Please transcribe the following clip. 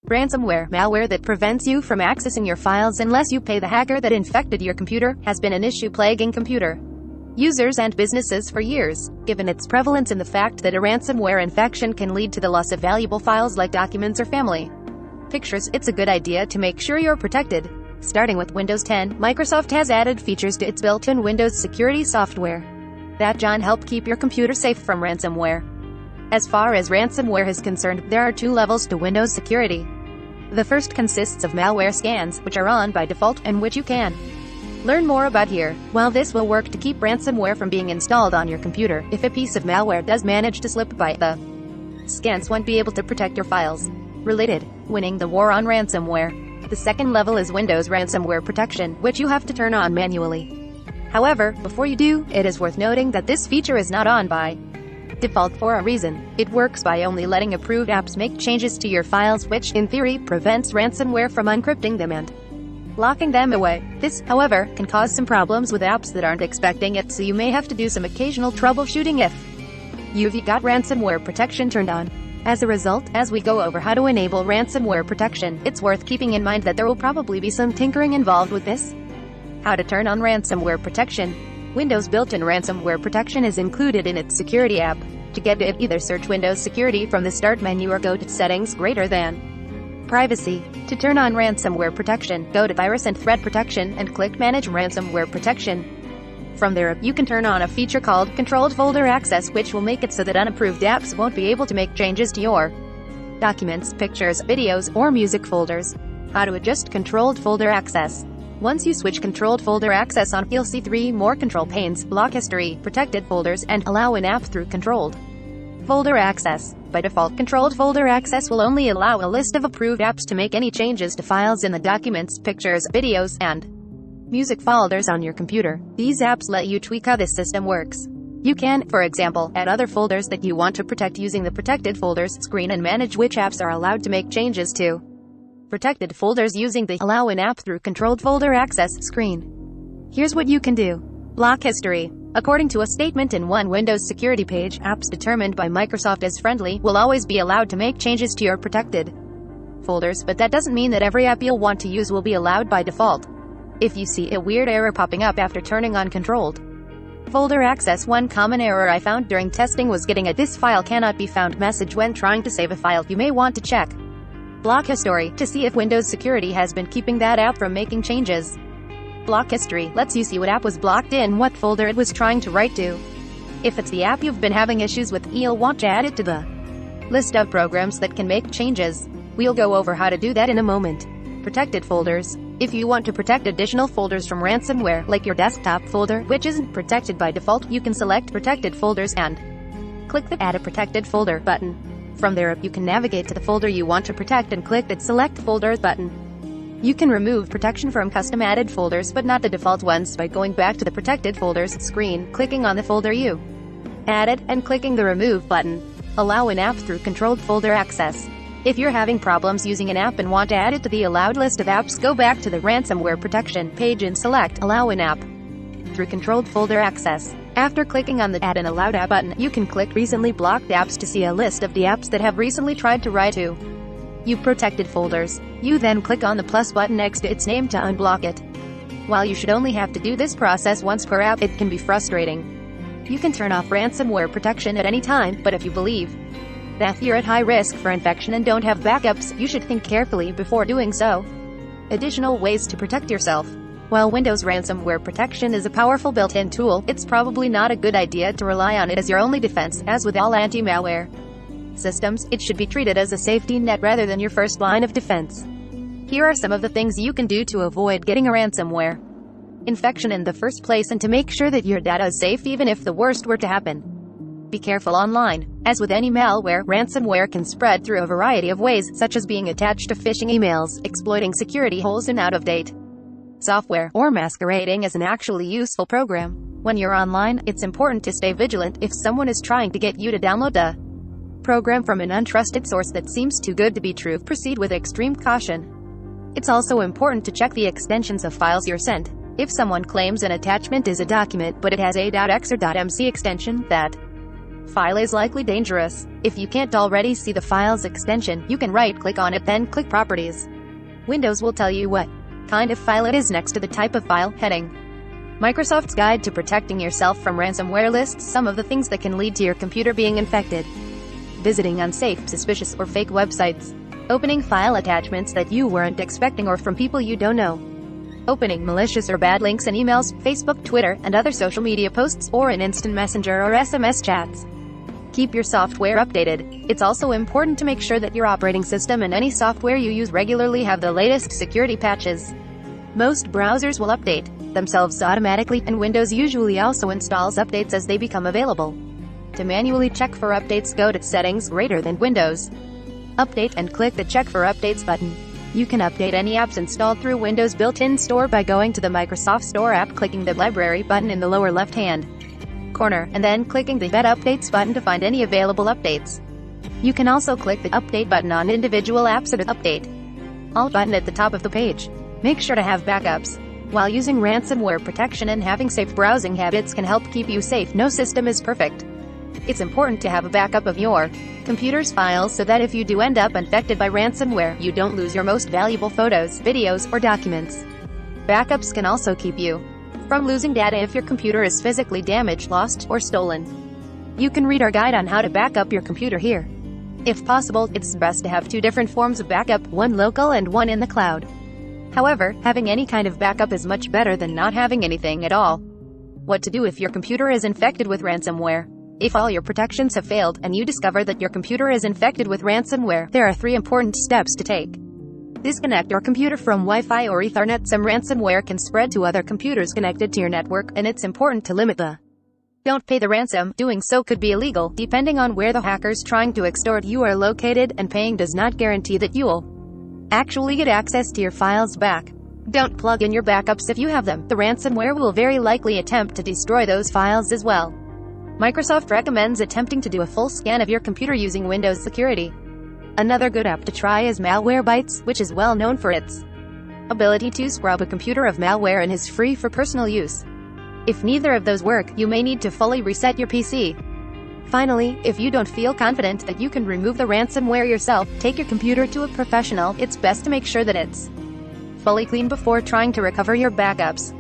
Ransomware, malware that prevents you from accessing your files unless you pay the hacker that infected your computer, has been an issue plaguing computer users and businesses for years, given its prevalence and the fact that a ransomware infection can lead to the loss of valuable files like documents or family pictures. It's a good idea to make sure you're protected. Starting with Windows 10, Microsoft has added features to its built-in Windows security software that can help keep your computer safe from ransomware. As far as ransomware is concerned, there are two levels to Windows security. The first consists of malware scans, which are on by default, and which you can learn more about here. While this will work to keep ransomware from being installed on your computer, if a piece of malware does manage to slip by, the scans won't be able to protect your files. Related, winning the war on ransomware. The second level is Windows ransomware protection, which you have to turn on manually. However, before you do, it is worth noting that this feature is not on by default for a reason. It works by only letting approved apps make changes to your files, which, in theory, prevents ransomware from encrypting them and locking them away. This, however, can cause some problems with apps that aren't expecting it, so you may have to do some occasional troubleshooting if you've got ransomware protection turned on. As a result, as we go over how to enable ransomware protection, it's worth keeping in mind that there will probably be some tinkering involved with this. How to turn on ransomware protection. Windows built-in ransomware protection is included in its security app. To get it, either search Windows Security from the Start menu or go to Settings > Privacy. To turn on ransomware protection, go to Virus and Threat Protection and click Manage Ransomware Protection. From there, you can turn on a feature called Controlled Folder Access, which will make it so that unapproved apps won't be able to make changes to your documents, pictures, videos, or music folders. How to adjust Controlled Folder Access. Once you switch Controlled Folder Access on, you'll see three more control panes: Block History, Protected Folders, and Allow an app through Controlled Folder Access. By default, Controlled Folder Access will only allow a list of approved apps to make any changes to files in the documents, pictures, videos, and music folders on your computer. These apps let you tweak how this system works. You can, for example, add other folders that you want to protect using the Protected Folders screen and manage which apps are allowed to make changes to protected folders using the Allow an app through Controlled Folder Access screen. Here's what you can do. Block history. According to a statement in one Windows security page, apps determined by Microsoft as friendly will always be allowed to make changes to your protected folders, but that doesn't mean that every app you'll want to use will be allowed by default. If you see a weird error popping up after turning on Controlled Folder Access, one common error I found during testing was getting a "This file cannot be found" message when trying to save a file. You may want to check Block History to see if Windows Security has been keeping that app from making changes. Block History lets you see what app was blocked in what folder it was trying to write to. If it's the app you've been having issues with, you'll want to add it to the list of programs that can make changes. We'll go over how to do that in a moment. Protected folders. If you want to protect additional folders from ransomware, like your desktop folder, which isn't protected by default, you can select Protected Folders and click the Add a Protected Folder button. From there, you can navigate to the folder you want to protect and click that Select Folders button. You can remove protection from custom-added folders, but not the default ones, by going back to the Protected Folders screen, clicking on the folder you added, and clicking the Remove button. Allow an app through Controlled Folder Access. If you're having problems using an app and want to add it to the allowed list of apps, go back to the Ransomware Protection page and select Allow an app through Controlled Folder Access. After clicking on the Add an Allowed App button, you can click Recently Blocked Apps to see a list of the apps that have recently tried to write to your protected folders. You then click on the plus button next to its name to unblock it. While you should only have to do this process once per app, it can be frustrating. You can turn off ransomware protection at any time, but if you believe that you're at high risk for infection and don't have backups, you should think carefully before doing so. Additional ways to protect yourself. While Windows ransomware protection is a powerful built-in tool, it's probably not a good idea to rely on it as your only defense. As with all anti-malware systems, it should be treated as a safety net rather than your first line of defense. Here are some of the things you can do to avoid getting a ransomware infection in the first place and to make sure that your data is safe even if the worst were to happen. Be careful online. As with any malware, ransomware can spread through a variety of ways, such as being attached to phishing emails, exploiting security holes in out-of-date software, or masquerading as an actually useful program. When you're online, it's important to stay vigilant. If someone is trying to get you to download a program from an untrusted source that seems too good to be true, proceed with extreme caution. It's also important to check the extensions of files you're sent. If someone claims an attachment is a document but it has a .x or .mc extension, that File is likely dangerous. If you can't already see the file's extension, you can right-click on it, then click Properties. Windows will tell you what kind of file it is next to the type of file heading. Microsoft's Guide to Protecting Yourself from Ransomware lists some of the things that can lead to your computer being infected. Visiting unsafe, suspicious, or fake websites. Opening file attachments that you weren't expecting or from people you don't know. Opening malicious or bad links in emails, Facebook, Twitter, and other social media posts, or in instant messenger or SMS chats. Keep your software updated. It's also important to make sure that your operating system and any software you use regularly have the latest security patches. Most browsers will update themselves automatically, and Windows usually also installs updates as they become available. To manually check for updates, go to Settings, Greater than Windows. Update, and click the Check for Updates button. You can update any apps installed through Windows built-in store by going to the Microsoft Store app, clicking the Library button in the lower left-hand corner, and then clicking the Get Updates button to find any available updates. You can also click the Update button on individual apps or the Update All button at the top of the page. Make sure to have backups. While using ransomware protection and having safe browsing habits can help keep you safe, no system is perfect. It's important to have a backup of your computer's files so that if you do end up infected by ransomware, you don't lose your most valuable photos, videos, or documents. Backups can also keep you from losing data if your computer is physically damaged, lost, or stolen. You can read our guide on how to back up your computer here. If possible, it's best to have two different forms of backup, one local and one in the cloud. However, having any kind of backup is much better than not having anything at all. What to do if your computer is infected with ransomware? If all your protections have failed, and you discover that your computer is infected with ransomware, there are 3 important steps to take. Disconnect your computer from Wi-Fi or Ethernet. Some ransomware can spread to other computers connected to your network, and it's important to limit the don't pay the ransom. Doing so could be illegal, depending on where the hackers trying to extort you are located, and paying does not guarantee that you'll actually get access to your files back. Don't plug in your backups if you have them. The ransomware will very likely attempt to destroy those files as well. Microsoft recommends attempting to do a full scan of your computer using Windows Security. Another good app to try is Malwarebytes, which is well known for its ability to scrub a computer of malware and is free for personal use. If neither of those work, you may need to fully reset your PC. Finally, if you don't feel confident that you can remove the ransomware yourself, take your computer to a professional. It's best to make sure that it's fully clean before trying to recover your backups.